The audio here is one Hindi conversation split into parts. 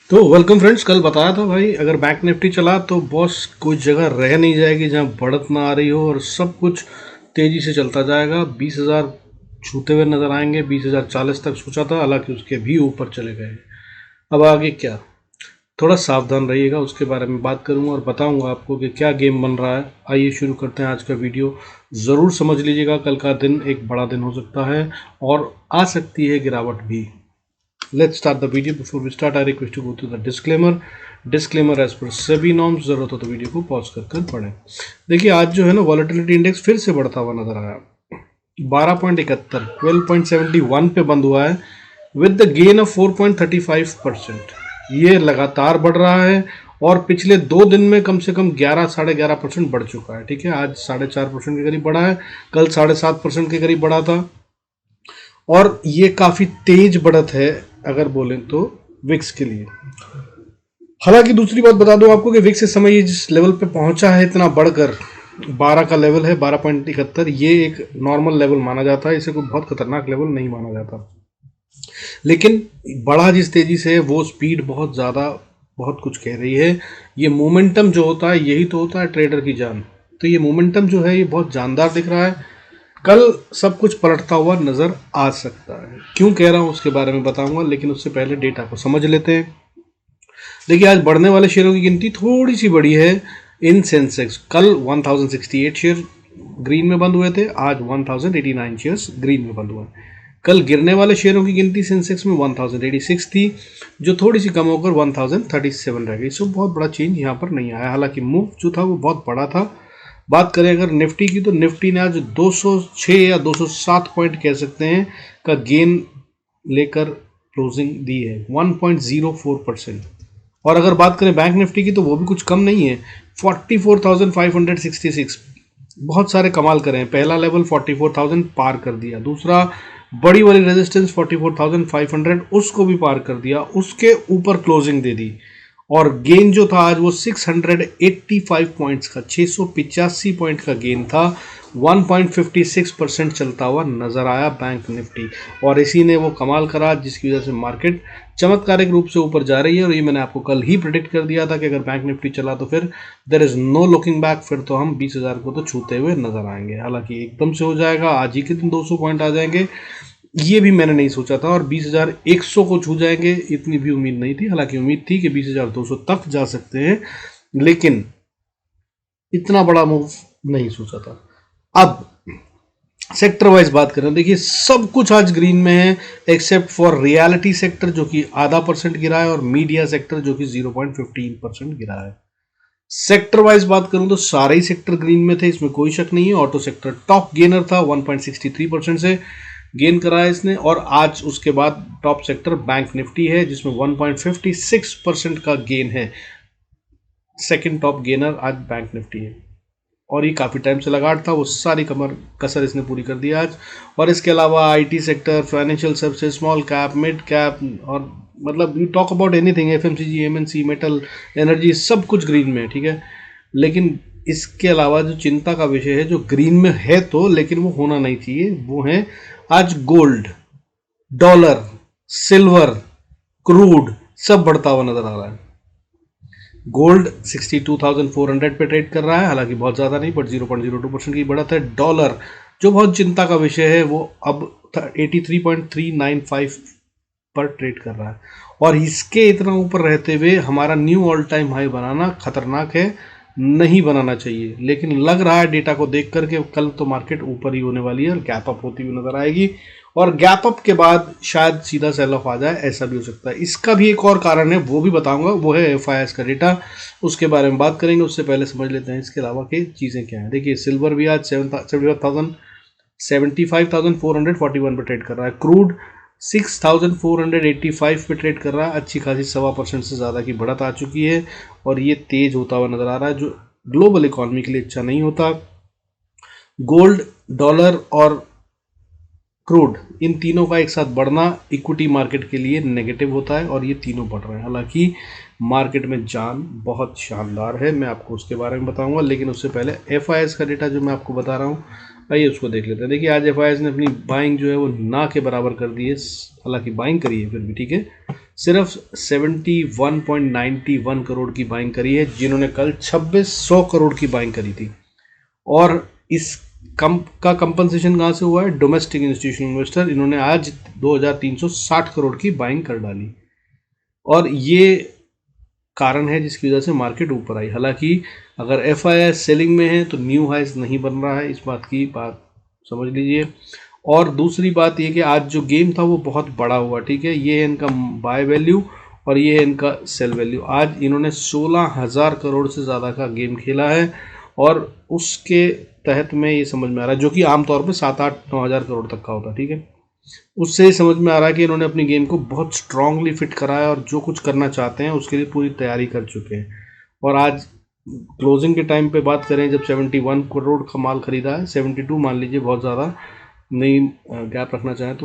तो वेलकम फ्रेंड्स, कल बताया था भाई अगर बैंक निफ्टी चला तो बॉस कोई जगह रह नहीं जाएगी जहां बढ़त ना आ रही हो और सब कुछ तेजी से चलता जाएगा। 20,000 छूते हुए नजर आएंगे। 20,040 तक सोचा था, हालांकि उसके भी ऊपर चले गए। अब आगे क्या, थोड़ा सावधान रहिएगा, उसके बारे में बात करूंगा और बताऊंगा आपको कि क्या गेम बन रहा है। आइए शुरू करते हैं आज का वीडियो। ज़रूर समझ लीजिएगा, कल का दिन एक बड़ा दिन हो सकता है और आ सकती है गिरावट भी। Let's start the video. Before we start, I request you go to the disclaimer. Disclaimer as per SEBI norms. जरूरत हो तो वीडियो को पॉज कर पढ़ें। देखिए आज जो है ना, वॉलेटिलिटी इंडेक्स फिर से बढ़ता हुआ नजर आया। 12.71 12.71 पे बंद हुआ है विद द गेन ऑफ 4.35%। ये लगातार बढ़ रहा है और पिछले 2 दिन में कम से कम 11 11.5% बढ़ चुका है। ठीक है, आज 4.5% के करीब बढ़ा है, कल 7.5% के करीब बढ़ा था और ये काफी तेज बढ़त है अगर बोलें तो विक्स के लिए। हालांकि दूसरी बात बता दूं आपको कि विक्स इस समय ये जिस लेवल पे पहुंचा है, इतना बढ़कर 12 का लेवल है, 12.71, ये एक नॉर्मल लेवल माना जाता है, इसे कोई बहुत खतरनाक लेवल नहीं माना जाता। लेकिन बढ़ा जिस तेजी से वो स्पीड बहुत ज़्यादा बहुत कुछ कह रही है। ये मोमेंटम जो होता है यही तो होता है ट्रेडर की जान। तो ये मोमेंटम जो है ये बहुत जानदार दिख रहा है। कल सब कुछ पलटता हुआ नजर आ सकता है। क्यों कह रहा हूं उसके बारे में बताऊंगा, लेकिन उससे पहले डेटा को समझ लेते हैं। देखिए आज बढ़ने वाले शेयरों की गिनती थोड़ी सी बढ़ी है इन सेंसेक्स। कल 1068 शेयर ग्रीन में बंद हुए थे, आज 1089 शेयर्स ग्रीन में बंद हुए। कल गिरने वाले शेयरों की गिनती सेंसेक्स में 1086 थी, जो थोड़ी सी कम होकर 1037 रह गई। सो बहुत बड़ा चेंज यहाँ पर नहीं आया, हालांकि मूव जो था वो बहुत बड़ा था। बात करें अगर निफ्टी की, तो निफ्टी ने आज 206 या 207 पॉइंट कह सकते हैं का गेन लेकर क्लोजिंग दी है, 1.04%। और अगर बात करें बैंक निफ्टी की, तो वो भी कुछ कम नहीं है, 44,566। बहुत सारे कमाल करें, पहला लेवल 44,000 पार कर दिया, दूसरा बड़ी वाली रेजिस्टेंस 44,500 उसको भी पार कर दिया, उसके ऊपर क्लोजिंग दे दी। और गेन जो था आज वो 685 पॉइंट्स का, 685 पॉइंट का गेन था। 1.56% चलता हुआ नजर आया बैंक निफ्टी, और इसी ने वो कमाल करा जिसकी वजह से मार्केट चमत्कारिक रूप से ऊपर जा रही है। और ये मैंने आपको कल ही प्रेडिक्ट कर दिया था कि अगर बैंक निफ्टी चला तो फिर there is no looking back, फिर तो हम 20,000 को तो छूते हुए नजर आएंगे। हालांकि एकदम से हो जाएगा, आज ही के दिन 200 पॉइंट आ जाएंगे, ये भी मैंने नहीं सोचा था। और 20,100 को छू जाएंगे इतनी भी उम्मीद नहीं थी, हालांकि उम्मीद थी कि 20,200 तक जा सकते हैं, लेकिन इतना बड़ा मूव नहीं सोचा था। अब सेक्टर वाइज बात करें, देखिए सब कुछ आज ग्रीन में है एक्सेप्ट फॉर रियलिटी सेक्टर जो कि आधा % गिरा है और मीडिया सेक्टर जो कि 0.15% गिरा है। सेक्टर वाइज बात करूं तो सारे ही सेक्टर ग्रीन में थे, इसमें कोई शक नहीं है। ऑटो सेक्टर टॉप गेनर था, 1.63% से गेन करा है इसने। और आज उसके बाद टॉप सेक्टर बैंक निफ्टी है जिसमें 1.56% का गेन है। सेकंड टॉप गेनर आज बैंक निफ्टी है, और ये काफ़ी टाइम से लगाड़ था, वो सारी कमर कसर इसने पूरी कर दी आज। और इसके अलावा IT sector, financial services, small cap, mid cap, और मतलब you talk about anything, FMCG, MNC, metal, energy, सब कुछ ग्रीन में है। ठीक है, लेकिन इसके अलावा जो चिंता का विषय है, जो ग्रीन में है तो लेकिन वो होना नहीं चाहिए, वो है आज गोल्ड, डॉलर, सिल्वर, क्रूड सब बढ़ता हुआ नजर आ रहा है। गोल्ड 62,400 पे ट्रेड कर रहा है, हालांकि बहुत ज़्यादा नहीं, बट 0.02% की बढ़त है। डॉलर जो बहुत चिंता का विषय है, वो अब 83.395 पर ट्रेड कर रहा है, और इसके इतना ऊपर रहते हुए हमारा न्यू ऑल टाइम हाई बनाना खतरनाक है, नहीं बनाना चाहिए। लेकिन लग रहा है डेटा को देख करके कल तो मार्केट ऊपर ही होने वाली है और गैप अप होती हुई नजर आएगी, और गैप अप के बाद शायद सीधा सेल ऑफ आ जाए, ऐसा भी हो सकता है। इसका भी एक और कारण है, वो भी बताऊंगा, वो है एफआईएस का डेटा, उसके बारे में बात करेंगे। उससे पहले समझ लेते हैं इसके अलावा की चीज़ें क्या हैं। देखिए सिल्वर भी आज 75,441 पे ट्रेड कर रहा है। क्रूड 6,485 पे ट्रेड कर रहा है, अच्छी खासी 1.25% से ज़्यादा की बढ़त आ चुकी है, और ये तेज होता हुआ नजर आ रहा है, जो ग्लोबल इकोनॉमी के लिए अच्छा नहीं होता। गोल्ड, डॉलर और क्रूड, इन तीनों का एक साथ बढ़ना इक्विटी मार्केट के लिए नेगेटिव होता है, और ये तीनों बढ़ रहे हैं। हालांकि मार्केट में जान बहुत शानदार है, मैं आपको उसके बारे में बताऊंगा, लेकिन उससे पहले एफआईएस का डेटा जो मैं आपको बता रहा हूँ, आइए उसको देख लेते हैं। देखिए आज एफआईएस ने अपनी बाइंग जो है वो ना के बराबर कर दी है, हालांकि बाइंग करी है फिर भी, ठीक है, सिर्फ 71.91 करोड़ की बाइंग करी है, जिन्होंने कल 2600 करोड़ की बाइंग करी थी। और इस कम का कंपनसेशन कहाँ से हुआ है? डोमेस्टिक इंस्टीट्यूशनल इन्वेस्टर, इन्होंने आज 2360 करोड़ की बाइंग कर डाली, और ये कारण है जिसकी वजह से मार्केट ऊपर आई। हालांकि अगर एफआईआई सेलिंग में है तो न्यू हाइज नहीं बन रहा है, इस बात की बात समझ लीजिए। और दूसरी बात ये कि आज जो गेम था वो बहुत बड़ा हुआ, ठीक है, ये है इनका बाय वैल्यू और ये है इनका सेल वैल्यू। आज इन्होंने 16,000 करोड़ से ज़्यादा का गेम खेला है, और उसके तहत में ये समझ में आ रहा है, जो कि आमतौर पर 7-8-9 हज़ार करोड़ तक का होता है, ठीक है, उससे समझ में आ रहा है कि इन्होंने अपनी गेम को बहुत स्ट्रांगली फिट करा है और जो कुछ करना चाहते हैं उसके लिए पूरी तैयारी कर चुके हैं। और आज क्लोजिंग के टाइम पे बात करें, जब 71 करोड़ का माल खरीदा है, 72 मान लीजिए, बहुत ज़्यादा नहीं गैप रखना चाहें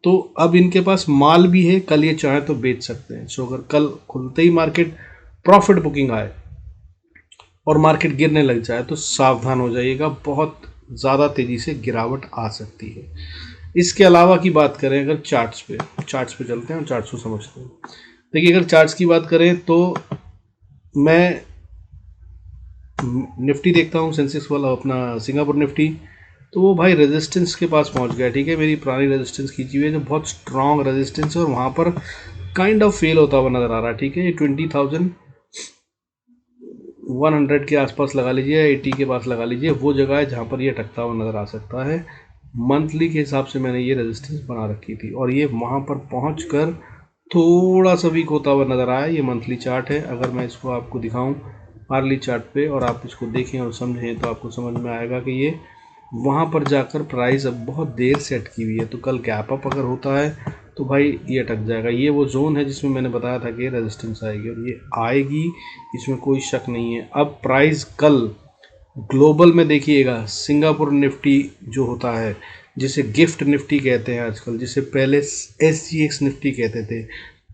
तो अब इनके पास माल भी है, कल ये चाहे तो बेच सकते हैं। सो अगर कल खुलते ही मार्केट प्रॉफिट बुकिंग आए और मार्केट गिरने लग जाए तो सावधान हो जाइएगा, बहुत ज़्यादा तेज़ी से गिरावट आ सकती है। इसके अलावा की बात करें अगर चार्ट्स पे चलते हैं और चार्ट्स को समझते हैं। देखिए अगर चार्ट्स की बात करें तो मैं निफ्टी देखता हूँ, सेंसेक्स वाला अपना सिंगापुर निफ्टी, तो वो भाई रेजिस्टेंस के पास पहुंच गया, ठीक है, मेरी पुरानी रेजिस्टेंस खींची हुई है जो बहुत स्ट्रांग रेजिस्टेंस है, और वहाँ पर काइंड ऑफ फेल होता हुआ नज़र आ रहा है, ठीक है। ये 20,100 के आसपास लगा लीजिए, 80 के पास लगा लीजिए, वो जगह है जहाँ पर ये अटकता हुआ नज़र आ सकता है। मंथली के हिसाब से मैंने ये रेजिस्टेंस बना रखी थी, और ये वहाँ पर पहुँच कर थोड़ा सा वीक होता हुआ नज़र आया। ये मंथली चार्ट है, अगर मैं इसको आपको दिखाऊं आर्ली चार्ट पे और आप इसको देखें और समझें तो आपको समझ में आएगा कि ये वहाँ पर जाकर प्राइस अब बहुत देर से अटकी हुई है। तो कल गैप अप अगर होता है तो भाई ये अटक जाएगा। ये वो जोन है जिसमें मैंने बताया था कि रेजिस्टेंस आएगी, और ये आएगी, इसमें कोई शक नहीं है। अब प्राइस कल ग्लोबल में देखिएगा, सिंगापुर निफ्टी जो होता है, जिसे गिफ्ट निफ्टी कहते हैं आजकल, जिसे पहले SGX निफ्टी कहते थे,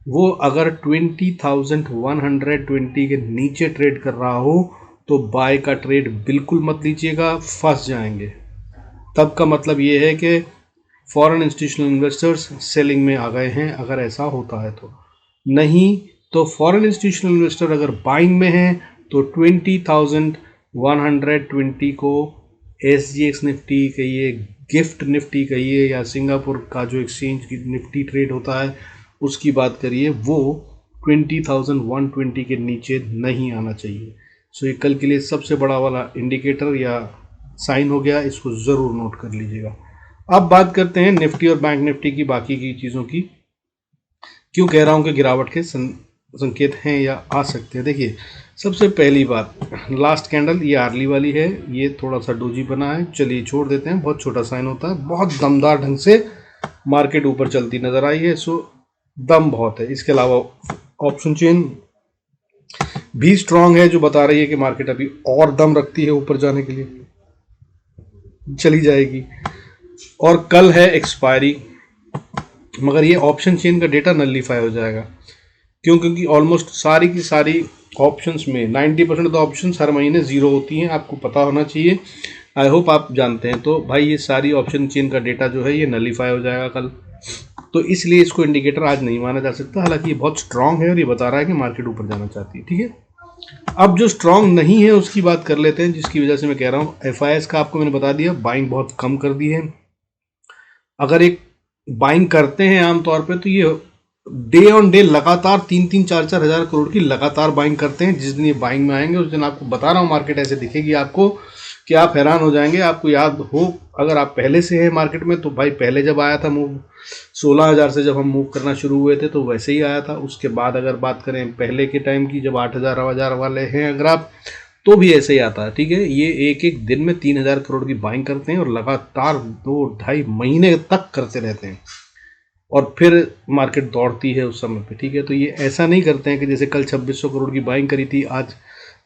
वो अगर 20,120 के नीचे ट्रेड कर रहा हो तो बाय का ट्रेड बिल्कुल मत लीजिएगा, फंस जाएंगे। तब का मतलब ये है कि फॉरेन इंस्टीट्यूशनल इन्वेस्टर्स सेलिंग में आ गए हैं, अगर ऐसा होता है तो। नहीं तो फॉरेन इंस्टीट्यूशनल इन्वेस्टर अगर बाइंग में हैं तो 20,120 को SGX निफ्टी कहिए, गिफ्ट निफ्टी कहिए, या सिंगापुर का जो एक्सचेंज की निफ्टी ट्रेड होता है उसकी बात करिए, वो 20,120 के नीचे नहीं आना चाहिए। सो ये कल के लिए सबसे बड़ा वाला इंडिकेटर या साइन हो गया, इसको ज़रूर नोट कर लीजिएगा। अब बात करते हैं निफ्टी और बैंक निफ्टी की बाकी की चीज़ों की। क्यों कह रहा हूँ कि गिरावट के संकेत हैं या आ सकते हैं। देखिए सबसे पहली बात, लास्ट कैंडल ये आर्ली वाली है, ये थोड़ा सा डोजी बना है, चलिए छोड़ देते हैं, बहुत छोटा साइन होता है। बहुत दमदार ढंग से मार्केट ऊपर चलती नज़र आई है, सो दम बहुत है। इसके अलावा ऑप्शन चेन भी स्ट्रांग है, जो बता रही है कि मार्केट अभी और दम रखती है ऊपर जाने के लिए, चली जाएगी। और कल है एक्सपायरी, मगर ये ऑप्शन चेन का डेटा नलिफाई हो जाएगा। क्यों? क्योंकि ऑलमोस्ट सारी की सारी ऑप्शंस में 90% तो ऑप्शंस हर महीने ज़ीरो होती हैं, आपको पता होना चाहिए। आई होप आप जानते हैं। तो भाई ये सारी ऑप्शन चेन का डेटा जो है ये नलिफाई हो जाएगा कल, तो इसलिए इसको इंडिकेटर आज नहीं माना जा सकता। हालांकि ये बहुत स्ट्रांग है और ये बता रहा है कि मार्केट ऊपर जाना चाहती है, ठीक है। अब जो स्ट्रांग नहीं है उसकी बात कर लेते हैं, जिसकी वजह से मैं कह रहा हूँ FIS का आपको मैंने बता दिया, बाइंग बहुत कम कर दी है। अगर एक बाइंग करते हैं आमतौर पे तो ये डे ऑन डे लगातार 3-4 हज़ार करोड़ की लगातार बाइंग करते हैं। जिस दिन ये बाइंग में आएंगे उस दिन आपको बता रहा हूँ मार्केट ऐसे दिखेगी आपको कि आप हैरान हो जाएंगे। आपको याद हो, अगर आप पहले से हैं मार्केट में, तो भाई पहले जब आया था मूव 16,000 से, जब हम मूव करना शुरू हुए थे तो वैसे ही आया था। उसके बाद अगर बात करें पहले के टाइम की, जब 8,000 वाले हैं अगर आप, तो भी ऐसे ही आता है, ठीक है। ये एक एक दिन में 3,000 करोड़ की बाइंग करते हैं और लगातार 2-2.5 महीने तक करते रहते हैं, और फिर मार्केट दौड़ती है उस समय पे, ठीक है। तो ये ऐसा नहीं करते हैं कि जैसे कल 2600 करोड़ की बाइंग करी थी, आज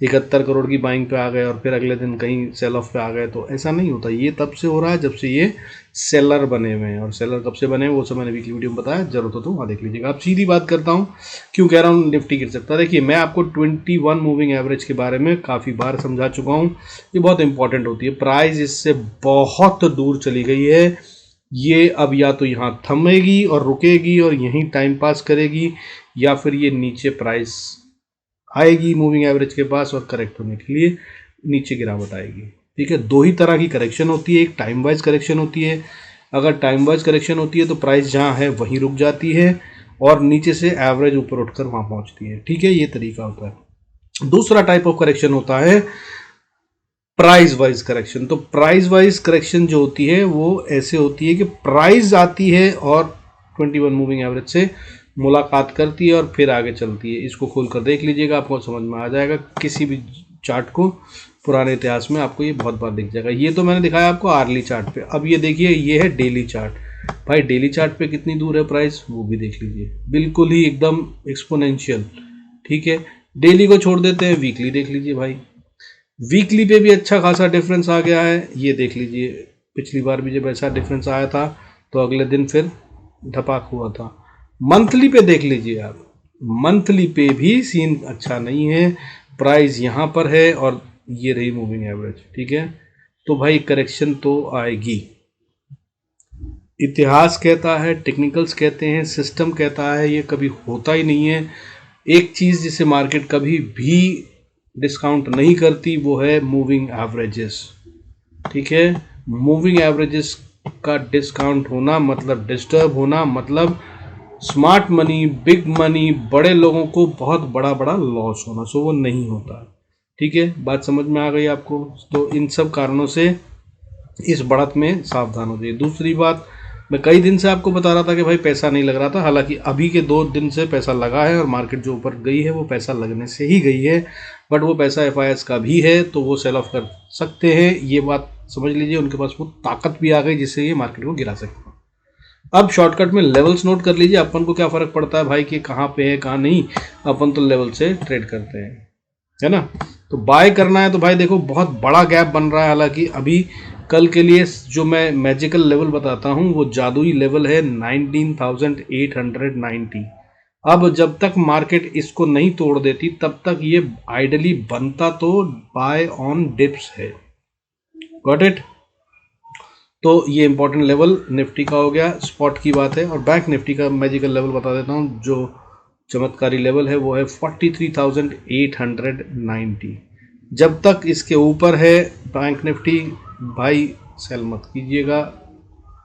71 करोड़ की बाइंग पे आ गए और फिर अगले दिन कहीं सेल ऑफ पे आ गए, तो ऐसा नहीं होता। ये तब से हो रहा है जब से ये सेलर बने हुए हैं, और सेलर कब से बने हैं वो सब मैंने वीकली वीडियो में बताया, जरूरत हो तो वहाँ देख लीजिएगा। अब सीधी बात करता हूँ क्यों कह रहा हूँ निफ्टी गिर सकता है। देखिए मैं आपको 21 मूविंग एवरेज के बारे में काफ़ी बार समझा चुका हूँ, ये बहुत इंपॉर्टेंट होती है। प्राइस इससे बहुत दूर चली गई है, ये अब या तो यहाँ थमेगी और रुकेगी और यहीं टाइम पास करेगी, या फिर ये नीचे प्राइस आएगी मूविंग एवरेज के पास और करेक्ट होने के लिए नीचे गिरावट आएगी। ठीक है, दो ही तरह की करेक्शन होती है, एक टाइम वाइज करेक्शन होती है। अगर टाइम वाइज करेक्शन होती है तो प्राइस जहाँ है वहीं रुक जाती है और नीचे से एवरेज ऊपर उठकर वहाँ पहुँचती है। ठीक है, ये तरीका होता है। दूसरा टाइप ऑफ करेक्शन होता है प्राइस वाइज करेक्शन। तो प्राइस वाइज करेक्शन जो होती है वो ऐसे होती है कि प्राइस आती है और 21 मूविंग एवरेज से मुलाकात करती है और फिर आगे चलती है। इसको खोल कर देख लीजिएगा, आपको समझ में आ जाएगा। किसी भी चार्ट को पुराने इतिहास में आपको ये बहुत बार दिख जाएगा। ये तो मैंने दिखाया आपको आर्ली चार्ट पे। अब ये देखिए, ये है डेली चार्ट। भाई डेली चार्ट पे कितनी दूर है प्राइस, वो भी देख लीजिए, बिल्कुल ही एकदम एक्सपोनेंशियल। ठीक है, डेली को छोड़ देते हैं, वीकली देख लीजिए भाई, वीकली पे भी अच्छा खासा डिफरेंस आ गया है। ये देख लीजिए, पिछली बार भी जब ऐसा डिफरेंस आया था तो अगले दिन फिर धपाक हुआ था। मंथली पे देख लीजिए आप, मंथली पे भी सीन अच्छा नहीं है। प्राइस यहाँ पर है और ये रही मूविंग एवरेज। ठीक है, तो भाई करेक्शन तो आएगी। इतिहास कहता है, टेक्निकल्स कहते हैं, सिस्टम कहता है, ये कभी होता ही नहीं है। एक चीज़ जिसे मार्केट कभी भी डिस्काउंट नहीं करती वो है मूविंग एवरेजेस। ठीक है, मूविंग एवरेजेस का डिस्काउंट होना मतलब डिस्टर्ब होना, मतलब स्मार्ट मनी, बिग मनी, बड़े लोगों को बहुत बड़ा बड़ा लॉस होना। सो वो नहीं होता। ठीक है, बात समझ में आ गई आपको। तो इन सब कारणों से इस बढ़त में सावधान हो जाइए। दूसरी बात, मैं कई दिन से आपको बता रहा था कि भाई पैसा नहीं लग रहा था, हालांकि अभी के 2 दिन से पैसा लगा है और मार्केट जो ऊपर गई है वो पैसा लगने से ही गई है, बट वो पैसा FIS का भी है तो वो सेल ऑफ कर सकते हैं। ये बात समझ लीजिए, उनके पास वो ताकत भी आ गई जिससे ये मार्केट को गिरा सकते हैं। अब शॉर्टकट में लेवल्स नोट कर लीजिए। अपन को क्या फ़र्क पड़ता है भाई कि कहाँ पे है कहाँ नहीं, अपन तो लेवल से ट्रेड करते हैं, है ना। तो बाय करना है तो भाई देखो बहुत बड़ा गैप बन रहा है। हालांकि अभी कल के लिए जो मैं मैजिकल लेवल बताता हूँ वो जादुई लेवल है 19,890। अब जब तक मार्केट इसको नहीं तोड़ देती तब तक ये आइडली बनता तो बाय ऑन डिप्स है। Got it. तो ये इंपॉर्टेंट लेवल निफ्टी का हो गया, स्पॉट की बात है। और बैंक निफ्टी का मैजिकल लेवल बता देता हूँ, जो चमत्कारी लेवल है वो है 43,890। जब तक इसके ऊपर है बैंक निफ्टी, भाई सेल मत कीजिएगा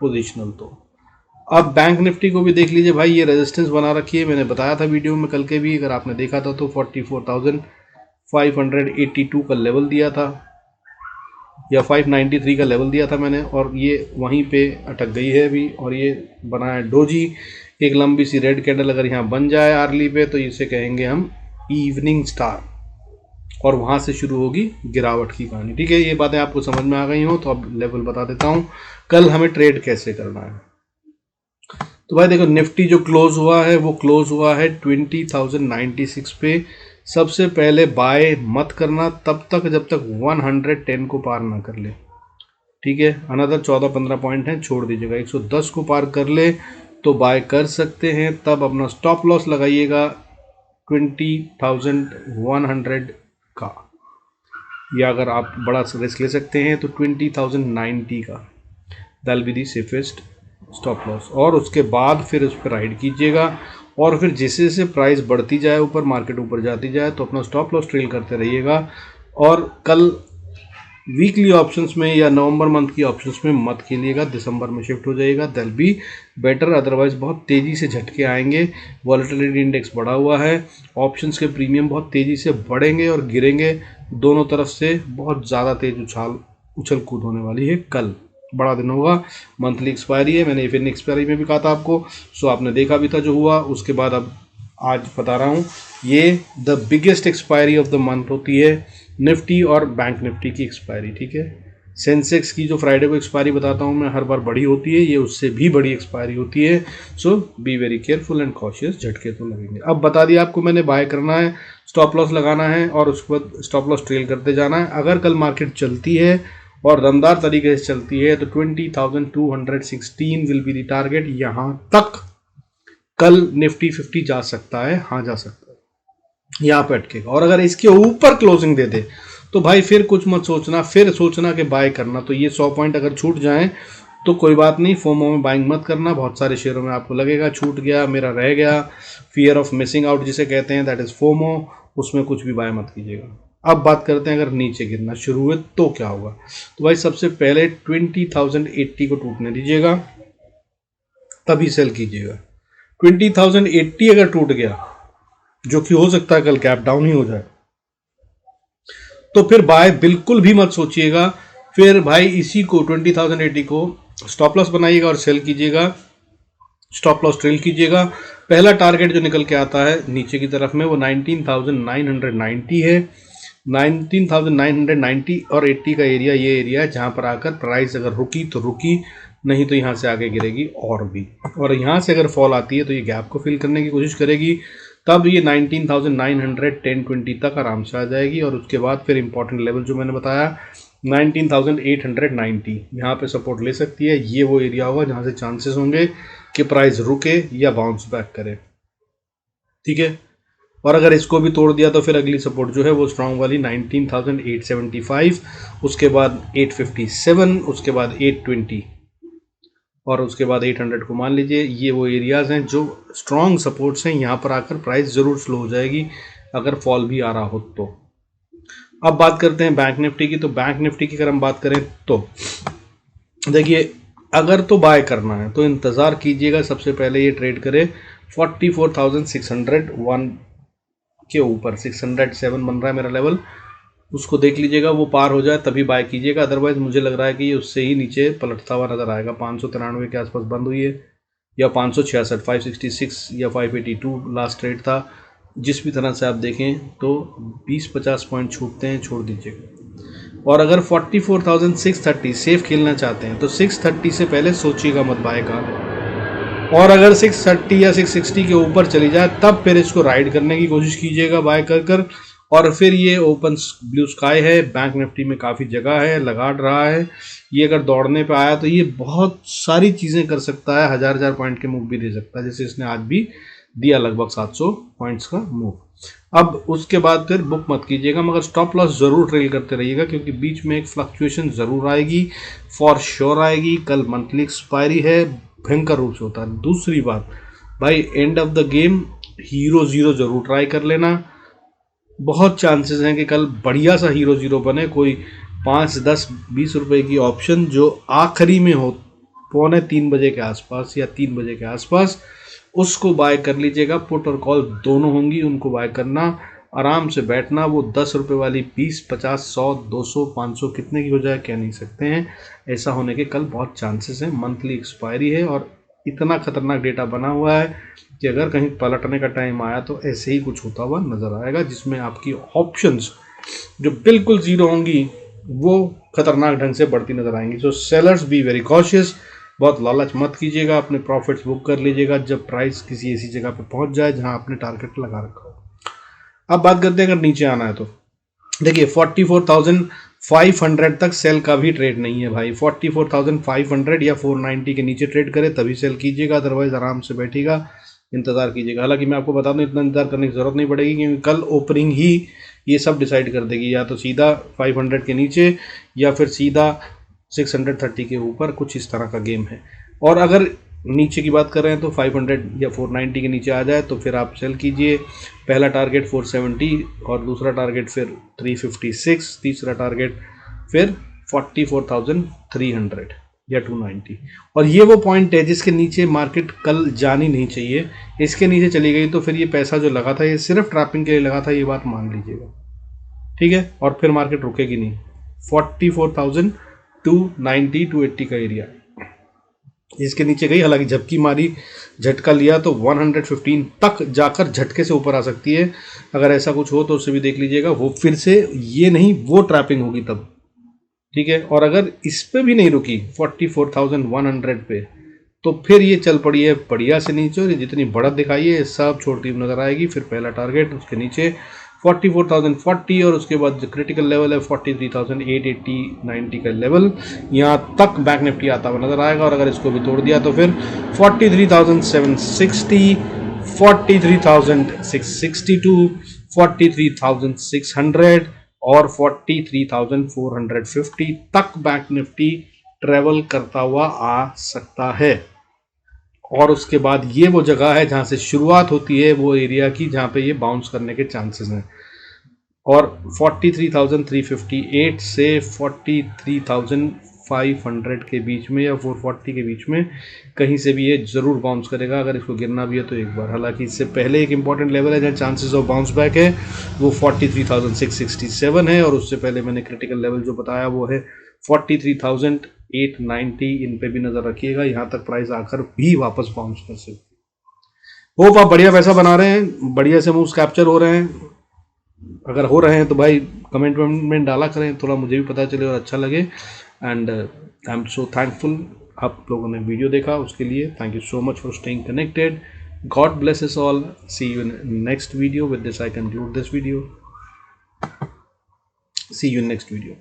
पोजिशनल। तो अब बैंक निफ्टी को भी देख लीजिए भाई, ये रेजिस्टेंस बना रखी है, मैंने बताया था वीडियो में कल के भी, अगर आपने देखा था तो 44,582 का लेवल दिया था या 593 का लेवल दिया था मैंने, और ये वहीं पे अटक गई है अभी। और ये बना है डोजी, एक लंबी सी रेड कैंडल अगर यहाँ बन जाए आर्ली पे तो इसे कहेंगे हम इवनिंग स्टार, और वहाँ से शुरू होगी गिरावट की कहानी। ठीक है, ये बातें आपको समझ में आ गई हो तो अब लेवल बता देता हूँ कल हमें ट्रेड कैसे करना है। तो भाई देखो, निफ्टी जो क्लोज हुआ है वो क्लोज हुआ है 20,096 पे। सबसे पहले बाय मत करना तब तक जब तक 110 को पार ना कर ले। ठीक है, अनदर 14-15 पॉइंट हैं, छोड़ दीजिएगा। 110 को पार कर ले तो बाय कर सकते हैं, तब अपना स्टॉप लॉस लगाइएगा 20,100 का, या अगर आप बड़ा रिस्क ले सकते हैं तो 20,090 का, that will be the safest stop loss. और उसके बाद फिर उस पर राइड कीजिएगा, और फिर जैसे जैसे प्राइस बढ़ती जाए ऊपर, मार्केट ऊपर जाती जाए तो अपना स्टॉप लॉस ट्रेल करते रहिएगा। और कल वीकली ऑप्शंस में या नवंबर मंथ की ऑप्शंस में मत खेलिएगा, दिसंबर में शिफ्ट हो जाइएगा, दैट बी बेटर। अदरवाइज बहुत तेज़ी से झटके आएंगे। वॉलेटिलिटी इंडेक्स बढ़ा हुआ है, ऑप्शंस के प्रीमियम बहुत तेज़ी से बढ़ेंगे और गिरेंगे, दोनों तरफ से बहुत ज़्यादा तेज उछल कूद होने वाली है। कल बड़ा दिन होगा, मंथली एक्सपायरी है, मैंने इवन एक्सपायरी में भी कहा था आपको, सो आपने देखा भी था जो हुआ। उसके बाद अब आज बता रहा हूँ, ये the biggest expiry of the month होती है निफ्टी और बैंक निफ्टी की एक्सपायरी। ठीक है, सेंसेक्स की जो फ्राइडे को एक्सपायरी बताता हूँ मैं हर बार बड़ी होती है, ये उससे भी बड़ी एक्सपायरी होती है। So be very careful and cautious, झटके तो लगेंगे। अब बता दिया आपको मैंने बाय करना है स्टॉप लॉस लगाना है और उसके बाद स्टॉप लॉस ट्रेल करते जाना है। अगर कल मार्केट चलती है और दमदार तरीके से चलती है तो 20,216 विल बी द टारगेट। यहां तक कल निफ्टी 50 जा सकता है, हाँ जा सकता है, यहां पे अटकेगा। और अगर इसके ऊपर क्लोजिंग दे दे तो भाई फिर कुछ मत सोचना, फिर सोचना कि बाय करना। तो ये 100 पॉइंट अगर छूट जाएं तो कोई बात नहीं, फोमो में बाइंग मत करना। बहुत सारे शेयरों में आपको लगेगा छूट गया, मेरा रह गया, फियर ऑफ मिसिंग आउट जिसे कहते हैं, दैट इज फोमो, उसमें कुछ भी बाय मत कीजिएगा। अब बात करते हैं अगर नीचे गिरना शुरू हुए तो क्या होगा। तो भाई सबसे पहले 20,080 को टूटने दीजिएगा, तभी सेल कीजिएगा। 20,080 अगर टूट गया, जो कि हो सकता है कल गैप डाउन ही हो जाए, तो फिर बाय बिल्कुल भी मत सोचिएगा। फिर भाई इसी को 20,080 को स्टॉप लॉस बनाइएगा और सेल कीजिएगा, स्टॉप लॉस ट्रेल कीजिएगा। पहला टारगेट जो निकल के आता है नीचे की तरफ में वो 19,990 है। 19,990 और 80 का एरिया ये एरिया है जहां पर आकर प्राइस अगर रुकी तो रुकी, नहीं तो यहां से आगे गिरेगी और भी। और यहां से अगर फॉल आती है तो ये गैप को फिल करने की कोशिश करेगी, तब ये 19,900 1020 तक आराम से आ जाएगी। और उसके बाद फिर इंपॉर्टेंट लेवल जो मैंने बताया 19,890 यहाँ पे सपोर्ट ले सकती है। ये वो एरिया होगा जहाँ से चांसेस होंगे कि प्राइस रुके या बाउंस बैक करे, ठीक है। और अगर इसको भी तोड़ दिया तो फिर अगली सपोर्ट जो है वो स्ट्रांग वाली 19,875, उसके बाद 857, उसके बाद 820 और उसके बाद 800 को मान लीजिए। ये वो एरियाज हैं जो स्ट्रॉन्ग सपोर्ट्स हैं, यहाँ पर आकर प्राइस ज़रूर स्लो हो जाएगी अगर फॉल भी आ रहा हो तो। अब बात करते हैं बैंक निफ्टी की। तो बैंक निफ्टी की अगर हम बात करें तो देखिए, अगर तो बाय करना है तो इंतज़ार कीजिएगा, सबसे पहले ये ट्रेड करे 44,601 के ऊपर। 607 बन रहा है मेरा लेवल, उसको देख लीजिएगा, वो पार हो जाए तभी बाय कीजिएगा। अदरवाइज मुझे लग रहा है कि ये उससे ही नीचे पलटता हुआ नजर आएगा। 593 के आसपास बंद हुई है, या 566, 566 या 582 लास्ट ट्रेड था। जिस भी तरह से आप देखें तो 20-50 पॉइंट छूटते हैं, छोड़ दीजिएगा। और अगर 44,630 सेफ खेलना चाहते हैं तो 630 से पहले सोचिएगा मत बाय का। और अगर 630 या 660 के ऊपर चली जाए तब फिर इसको राइड करने की कोशिश कीजिएगा बाय कर। और फिर ये ओपन ब्लू स्काई है, बैंक निफ्टी में काफ़ी जगह है, लगा रहा है। ये अगर दौड़ने पे आया तो ये बहुत सारी चीज़ें कर सकता है, हजार पॉइंट के मूव भी दे सकता है, जैसे इसने आज भी दिया लगभग 700 पॉइंट्स का मूव। अब उसके बाद फिर बुक मत कीजिएगा, मगर स्टॉप लॉस ज़रूर ट्रेल करते रहिएगा, क्योंकि बीच में एक फ्लक्चुएशन ज़रूर आएगी, फॉर श्योर आएगी। कल मंथली एक्सपायरी है, भयंकर रूप से होता है। दूसरी बात भाई, end of the game hero zero ज़रूर ट्राई कर लेना। बहुत चांसेस हैं कि कल बढ़िया सा हीरो ज़ीरो बने, कोई 5, 10, 20 रुपए की ऑप्शन जो आखिरी में हो 2:45 बजे के आसपास या 3 बजे के आसपास, उसको बाय कर लीजिएगा। पुट और कॉल दोनों होंगी, उनको बाय करना, आराम से बैठना। वो 10 रुपये वाली 20, 50, 100, 200, 500 कितने की हो जाए कह नहीं सकते हैं। ऐसा होने के कल बहुत चांसेस हैं। मंथली एक्सपायरी है और इतना खतरनाक डेटा बना हुआ है कि अगर कहीं पलटने का टाइम आया तो ऐसे ही कुछ होता हुआ नजर आएगा, जिसमें आपकी ऑप्शंस जो बिल्कुल जीरो होंगी वो खतरनाक ढंग से बढ़ती नजर आएंगी। सो सेलर्स बी वेरी कॉशियस, बहुत लालच मत कीजिएगा, अपने प्रॉफिट्स बुक कर लीजिएगा जब प्राइस किसी ऐसी जगह पे पहुंच जाए जहां आपने टारगेट लगा रखा हो। अब बात करते हैं अगर नीचे आना है तो देखिए 44,500 तक सेल का भी ट्रेड नहीं है भाई। 44,500 या 490 के नीचे ट्रेड करे तभी सेल कीजिएगा, अदरवाइज आराम से बैठिएगा, इंतजार कीजिएगा। हालांकि मैं आपको बता दूं इतना इंतजार करने की जरूरत नहीं पड़ेगी, क्योंकि कल ओपनिंग ही ये सब डिसाइड कर देगी, या तो सीधा 500 के नीचे या फिर सीधा 630 के ऊपर, कुछ इस तरह का गेम है। और अगर नीचे की बात कर रहे हैं तो 500 या 490 के नीचे आ जाए तो फिर आप सेल कीजिए। पहला टारगेट 470 और दूसरा टारगेट फिर 356, तीसरा टारगेट फिर 44,300 या 290। और ये वो पॉइंट है जिसके नीचे मार्केट कल जानी नहीं चाहिए। इसके नीचे चली गई तो फिर ये पैसा जो लगा था ये सिर्फ ट्रैपिंग के लिए लगा था, ये बात मान लीजिएगा, ठीक है। और फिर मार्केट रुकेगी नहीं। 44,290 280 का एरिया इसके नीचे गई, हालांकि झपकी मारी, झटका लिया तो 115 तक जाकर झटके से ऊपर आ सकती है। अगर ऐसा कुछ हो तो उसे भी देख लीजिएगा, वो फिर से ये नहीं वो ट्रैपिंग होगी तब, ठीक है। और अगर इस पे भी नहीं रुकी 44,100 पे तो फिर ये चल पड़ी है बढ़िया से नीचे, और जितनी बढ़त दिखाई है सब छोड़ती हुई नजर आएगी। फिर पहला टारगेट उसके नीचे 44,040 और उसके बाद जो क्रिटिकल लेवल है 43,880 90 का लेवल, यहाँ तक बैंक निफ्टी आता हुआ नजर आएगा। और अगर इसको भी तोड़ दिया तो फिर 43,760, 43,662, 43,600 और 43,450 तक बैंक निफ्टी ट्रेवल करता हुआ आ सकता है। और उसके बाद ये वो जगह है जहां से शुरुआत होती है वो एरिया की, जहां पे ये बाउंस करने के चांसेस हैं। और 43,358 से 43,500 के बीच में या 440 के बीच में कहीं से भी ये ज़रूर बाउंस करेगा, अगर इसको गिरना भी है तो एक बार। हालांकि इससे पहले एक इंपॉर्टेंट लेवल है जहाँ चांसेस ऑफ बाउंस बैक है वो 43,667 है, और उससे पहले मैंने क्रिटिकल लेवल जो बताया वो है 43,890। इन पे भी नज़र रखिएगा, यहाँ तक प्राइस आकर भी वापस बाउंस कर सकती। होप आप बढ़िया पैसा बना रहे हैं, बढ़िया से मूव्स कैप्चर हो रहे हैं। अगर हो रहे हैं तो भाई कमेंट में डाला करें, थोड़ा मुझे भी पता चले और अच्छा लगे। And I am so thankful आप लोगों ने वीडियो देखा, उसके लिए thank you so much for staying connected. God bless us all, see you in next video. With this I conclude this video, see you in next video.